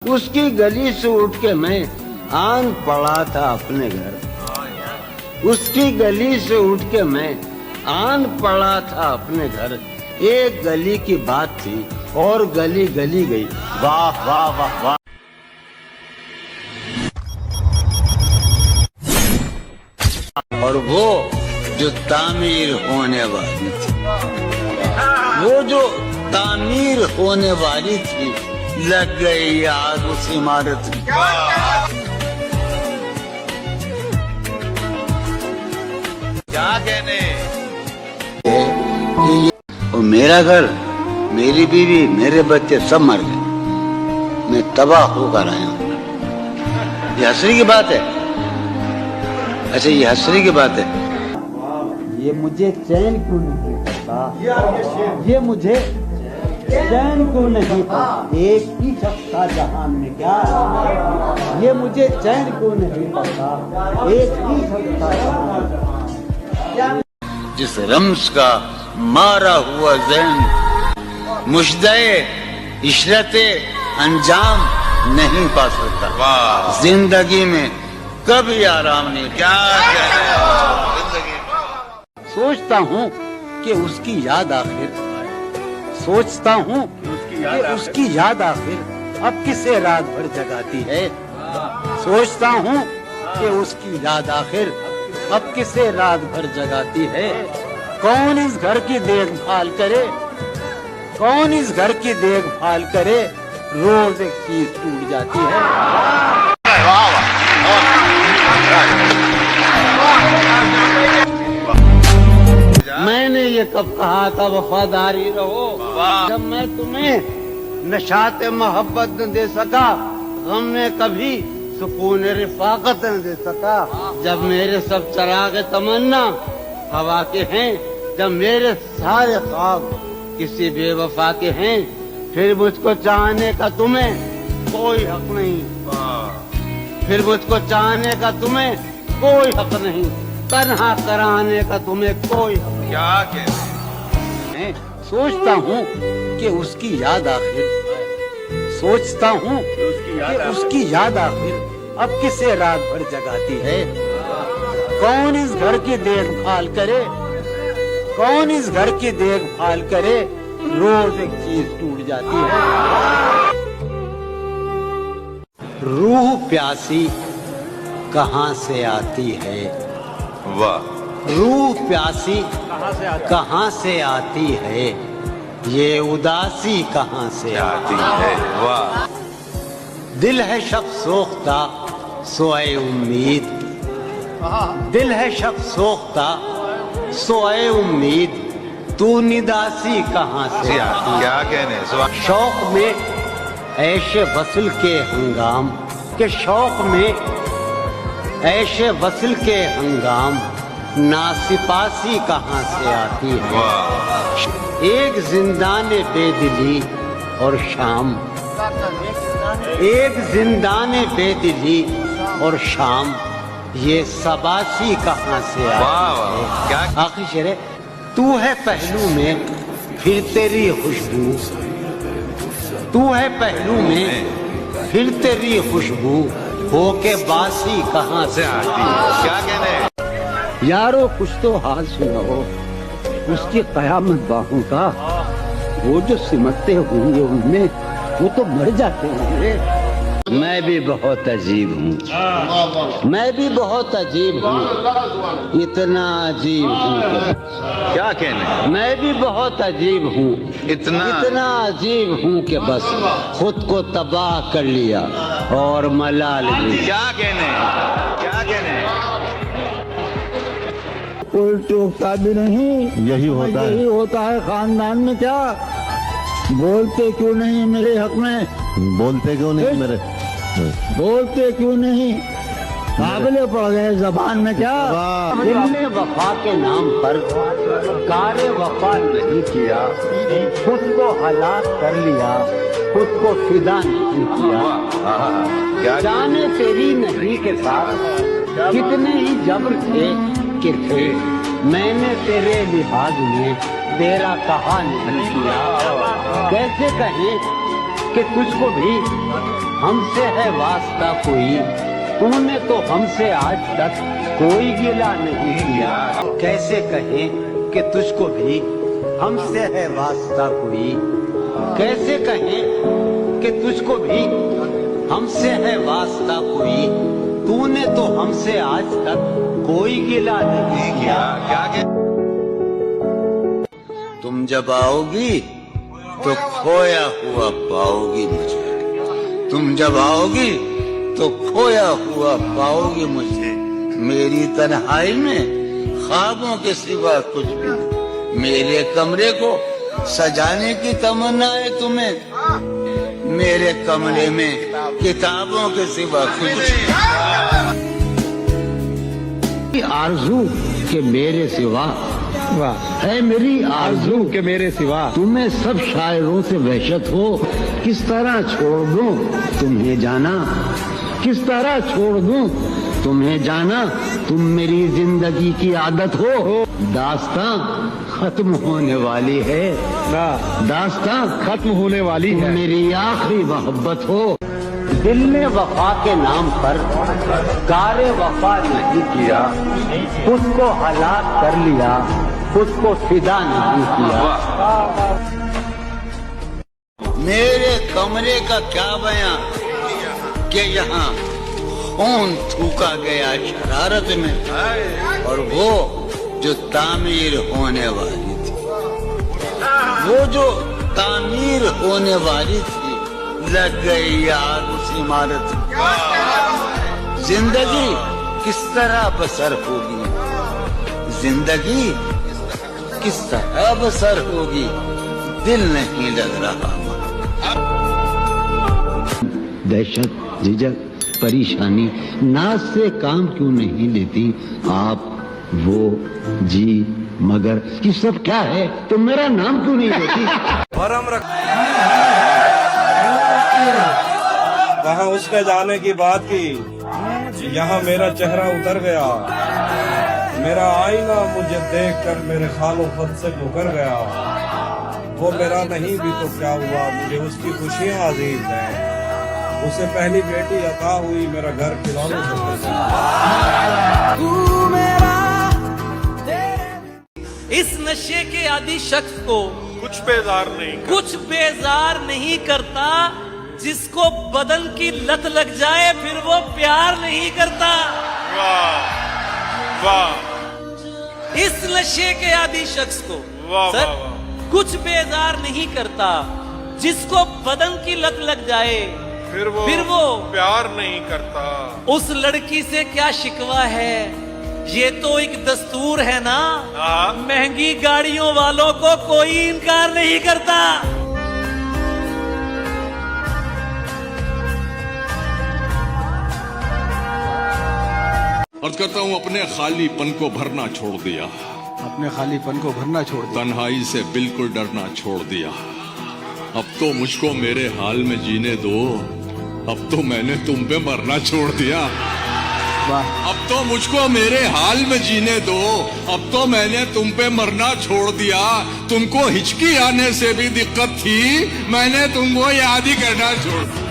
उसकी गली से उठ के मैं आन पड़ा था अपने घर। उसकी गली से उठ के मैं आन पड़ा था अपने घर। एक गली की बात थी और गली गली गई। वाह वाह वाह वाह। और वो जो तामीर होने वाली थी, वो जो तामीर होने वाली थी, लग गई आग उस इमारत में। क्या कहने और मेरा घर, मेरी बीवी, मेरे बच्चे सब मर गए। मैं तबाह होकर आया हूँ। ये हंसने की बात है? अच्छा, ये हंसने की बात है। ये मुझे चैन क्यों नहीं पता? ये मुझे चैन क्यों नहीं पता? एक ही शख्स था जहान में क्या? ये मुझे चैन क्यों नहीं पता? एक ही शख्स था जहान में। जिस रम्स का मारा हुआ ज़हन मुश्दए इशरते अंजाम नहीं पा सकता। जिंदगी में कभी आराम नहीं। क्या कहने जिंदगी सोचता हूँ कि उसकी याद आखिर, सोचता हूँ कि उसकी याद आखिर अब किसे रात भर जगाती है। सोचता हूँ कि उसकी याद आखिर अब किसे रात भर जगाती है। कौन इस घर की देखभाल करे, कौन इस घर की देखभाल करे, रोज एक चीज टूट जाती है। मैंने ये कब कहा था वफादारी रहो? जब मैं तुम्हें नशाते मोहब्बत न दे सका, गम में कभी सुकून रिफाकत न दे सका। जब मेरे सब चराग तमन्ना हवा के हैं, जब मेरे सारे ख्वाब किसी बेवफा के हैं, फिर मुझको चाहने का तुम्हें कोई हक नहीं। फिर मुझको चाहने का तुम्हें कोई हक नहीं, तन्हा कराने का तुम्हें कोई हक नहीं। क्या कहने सोचता हूँ कि उसकी याद आखिर, सोचता हूँ कि उसकी याद आखिर अब किसे रात भर जगाती है। कौन इस घर की देखभाल करे, कौन इस घर की देखभाल करे, रोज एक चीज टूट जाती है। रूह प्यासी कहाँ से आती है? वाह। रूह प्यासी कहाँ से आती है? ये उदासी कहाँ से आती है? वाह। दिल है शब सोख्ता सोए उम्मीद, दिल है शब सोख्ता सोए उम्मीद, तू निदासी कहाँ से आती है? क्या कहने शौक में ऐशे वसल के हंगाम, के शौक में ऐशे वसल के हंगाम, नासिपासी कहाँ से आती है? एक जिंदाने बेदिली और शाम, एक जिंदाने बेदिली और शाम, ये सबासी कहाँ से आती है? क्या आखिर शेर है, तू है पहलू में फिर तेरी खुशबू, तू है पहलू में फिर तेरी खुशबू, होके बासी कहाँ से आती है? क्या कहने यारो कुछ तो हाल सुनाओ उसकी कयामत बाहों का। वो जो सिमटते होंगे उनमें वो तो मर जाते होंगे। मैं भी बहुत अजीब हूँ, मैं भी बहुत अजीब हूँ, इतना अजीब हूँ। क्या कहने मैं भी बहुत अजीब हूँ, इतना अजीब हूँ कि बस खुद को तबाह कर लिया और मलाल भी। क्या कहने क्या कहने कोई टोकता भी नहीं। यही होता है, यही होता है खानदान में। क्या बोलते क्यों नहीं मेरे हक में? बोलते क्यों नहीं मेरे? बोलते क्यों नहीं? काबिले पड़ गए जबान में। क्या तुमने वफा के नाम पर कारे वफा नहीं किया, खुद को हलाक कर लिया, खुद को फिदा नहीं किया। जाने तेरी नहीं के साथ कितने ही जबर थे कि थे, मैंने तेरे लिहाज में तेरा कहा नहीं किया। कैसे कहें कि तुझको भी हमसे है वास्ता कोई, तूने तो हमसे आज तक कोई गिला नहीं किया। कैसे कहें कि तुझको भी हमसे है वास्ता कोई, कैसे कहें कि तुझको भी हमसे है वास्ता कोई, तूने तो हमसे आज तक कोई गिला नहीं किया। तुम जब आओगी तो खोया हुआ पाओगी मुझे, तुम जब आओगी तो खोया हुआ पाओगी मुझे। मेरी तन्हाई में ख्वाबों के सिवा कुछ भी नहीं, मेरे कमरे को सजाने की तमन्ना है तुम्हें, मेरे कमरे में किताबों के सिवा कुछ नहीं। आरज़ू के मेरे सिवा है मेरी आरज़ू के मेरे सिवा, तुम्हें सब शायरों से वहशत हो, किस तरह छोड़ दूं तुम्हें जाना, किस तरह छोड़ दूं तुम्हें जाना। तुम मेरी जिंदगी की आदत हो, दास्तां खत्म होने वाली है, दास्तां खत्म होने वाली है। मेरी आखिरी मोहब्बत हो, दिल ने वफा के नाम पर कारे वफा नहीं किया, उसको हलाक कर लिया, उसको फिदा नहीं किया। मेरे कमरे का क्या बयां कि यहाँ खून थूका गया शरारत में, और वो जो तामीर होने वाली थी, वो जो तामीर होने वाली थी, लग गई आग उस इमारत में। जिंदगी किस तरह बसर होगी, जिंदगी किस तरह बसर होगी, दिल नहीं लग रहा। दहशत, झिझक, परेशानी, नाज से काम क्यों नहीं लेती आप, वो, जी, मगर ये सब क्या है, तो मेरा नाम क्यों नहीं लेती। वहाँ उसने जाने की बात की, यहाँ मेरा चेहरा उतर गया, मेरा आईना मुझे देखकर मेरे खालो पद से मुकर गया। वो मेरा नहीं भी तो क्या हुआ, मुझे उसकी खुशियाँ अजीज हैं। उसे पहली बेटी अता हुई, मेरा घर खिलौनों से भर गया। इस नशे के आदि शख्स को कुछ बेजार नहीं करता, जिसको बदन की लत लग जाए फिर वो प्यार नहीं करता। वाह इस नशे के आदि शख्स को वाह सर वाह, कुछ बेजार नहीं करता, जिसको बदन की लत लग जाए फिर वो प्यार नहीं करता। उस लड़की से क्या शिकवा है, ये तो एक दस्तूर है ना। महंगी गाड़ियों वालों को कोई इनकार नहीं करता। अर्ज करता हूँ, अपने खालीपन को भरना छोड़ दिया, अपने खालीपन को भरना छोड़ दिया, तन्हाई से बिल्कुल डरना छोड़ दिया। अब तो मुझको मेरे हाल में जीने दो, अब तो मैंने तुम पे मरना छोड़ दिया। अब तो मुझको मेरे हाल में जीने दो, अब तो मैंने तुम पे मरना छोड़ दिया। तुमको हिचकी आने से भी दिक्कत थी, मैंने तुमको याद ही करना छोड़ दिया।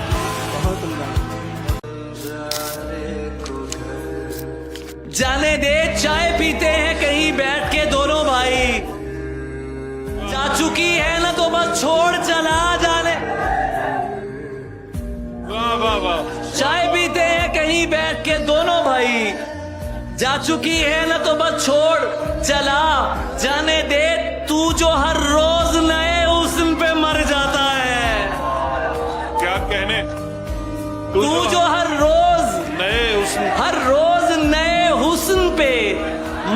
जाने दे, चाय पीते हैं कहीं बैठ के दोनों भाई, जा चुकी है ना तो बस छोड़ चला जाने। वाह वाह वाह, चाय पीते हैं कहीं बैठ के दोनों भाई, जा चुकी है ना तो बस छोड़ चला जाने दे। तू जो हर रोज नए हुस्न पे मर जाता है, क्या कहने, तू जो हर रोज नए हुस्न पे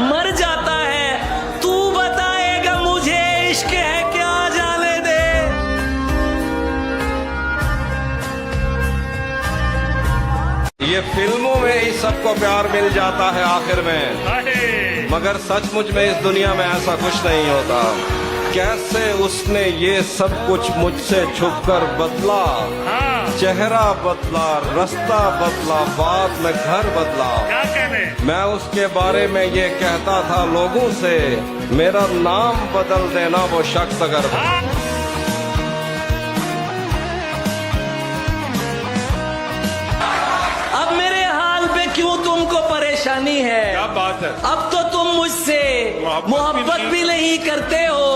मर जाता है। तू बताएगा मुझे इश्क है क्या, जाने दे। ये फिल्मों में ही सबको प्यार मिल जाता है आखिर में, मगर सचमुच में इस दुनिया में ऐसा कुछ नहीं होता। कैसे उसने ये सब कुछ मुझसे छुपकर बदला, चेहरा बदला, रास्ता बदला, बाद में घर बदला। मैं उसके बारे में ये कहता था लोगों से, मेरा नाम बदल देना वो शख्स अगर परेशानी है। क्या बात है? अब तो तुम मुझसे मोहब्बत भी नहीं करते हो,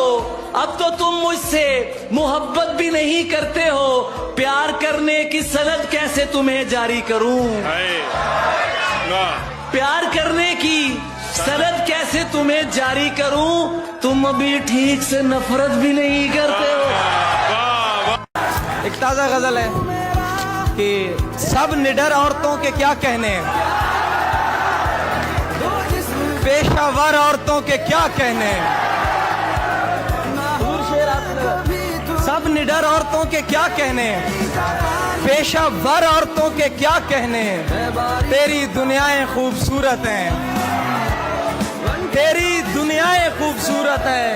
अब तो तुम मुझसे मोहब्बत भी नहीं करते हो। प्यार करने की सनद कैसे तुम्हें जारी करूं? प्यार करने की सनद कैसे तुम्हें जारी करूं? तुम अभी ठीक से नफरत भी नहीं करते हो। एक ताजा गजल है कि सब निडर औरतों के क्या कहने, पेशावर औरतों के क्या कहने। सब निडर औरतों के क्या कहने, पेशावर औरतों के क्या कहने। तेरी दुनियाएं खूबसूरत हैं, तेरी दुनियाएं खूबसूरत है,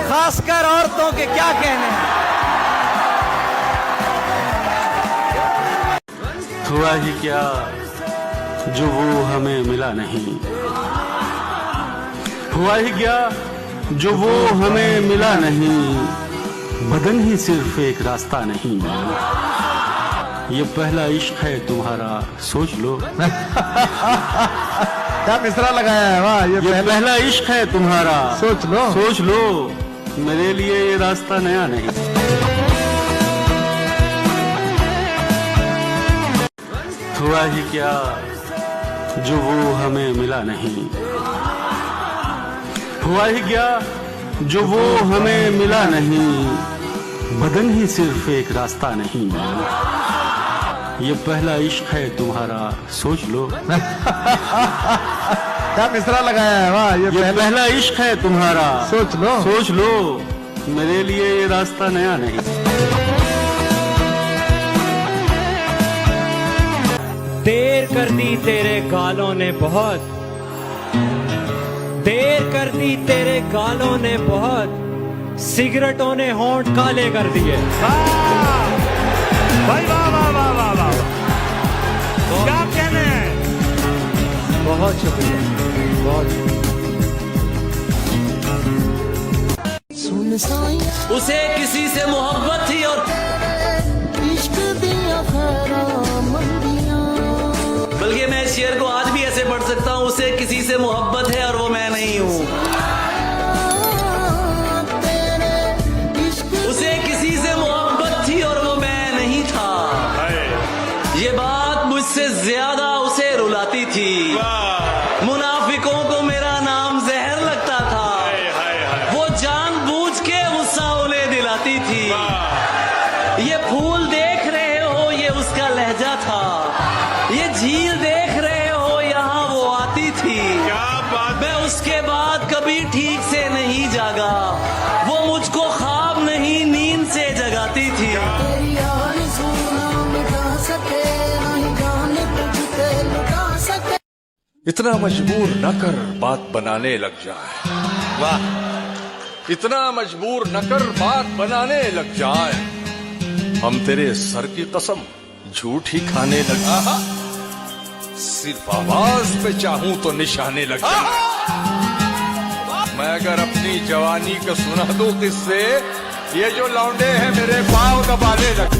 खासकर औरतों के क्या कहने। हुआ ही क्या जो वो हमें मिला नहीं, हुआ ही क्या जो वो हमें मिला नहीं। बदन ही सिर्फ एक रास्ता नहीं, ये पहला इश्क है तुम्हारा, सोच लो। क्या मिसरा लगाया है वाह, ये पहला इश्क है तुम्हारा, सोच लो। सोच लो, मेरे लिए ये रास्ता नया नहीं। हुआ ही क्या जो वो हमें मिला नहीं, हुआ ही क्या जो वो हमें मिला नहीं। बदन ही सिर्फ एक रास्ता नहीं, ये पहला इश्क है तुम्हारा, सोच लो। क्या मिसरा लगाया है वाह, ये पहला इश्क है तुम्हारा, सोच लो। सोच लो, मेरे लिए ये रास्ता नया नहीं। देर कर दी तेरे गालों ने बहुत, देर कर दी तेरे गालों ने बहुत, सिगरेटों ने होंठ काले कर दिए। भाई वाह वाह वाह वाह वाह, क्या कहने हैं? बहुत शुक्रिया, बहुत उसे किसी से मोहब्बत थी और बल्कि मैं इस शेर को आज भी ऐसे पढ़ सकता हूँ, उसे किसी से मोहब्बत है और वो मैं नहीं हूँ। उसे किसी से मोहब्बत थी और वो मैं नहीं था। ये बात मुझसे ज्यादा उसे रुलाती थी। मुनाफिकों को मेरा नाम जहर लगता था, वो जानबूझ के गुस्सा उन्हें दिलाती थी। ये फूल देख रहे हो, ये उसका लहजा था। ये झील देख रहे हो, यहाँ वो आती थी। मैं उसके बाद कभी ठीक से नहीं जागा, वो मुझको ख्वाब नहीं नींद से जगाती थी। इतना मजबूर न कर बात बनाने लग जाए, वाह। इतना मजबूर न कर बात बनाने लग जाए, हम तेरे सर की कसम झूठ ही खाने लग जाए। सिर्फ आवाज पे चाहूं तो निशाने लग जाए। मैं अगर अपनी जवानी को सुना दूं किससे, ये जो लौंडे हैं मेरे पाँव दबाने लग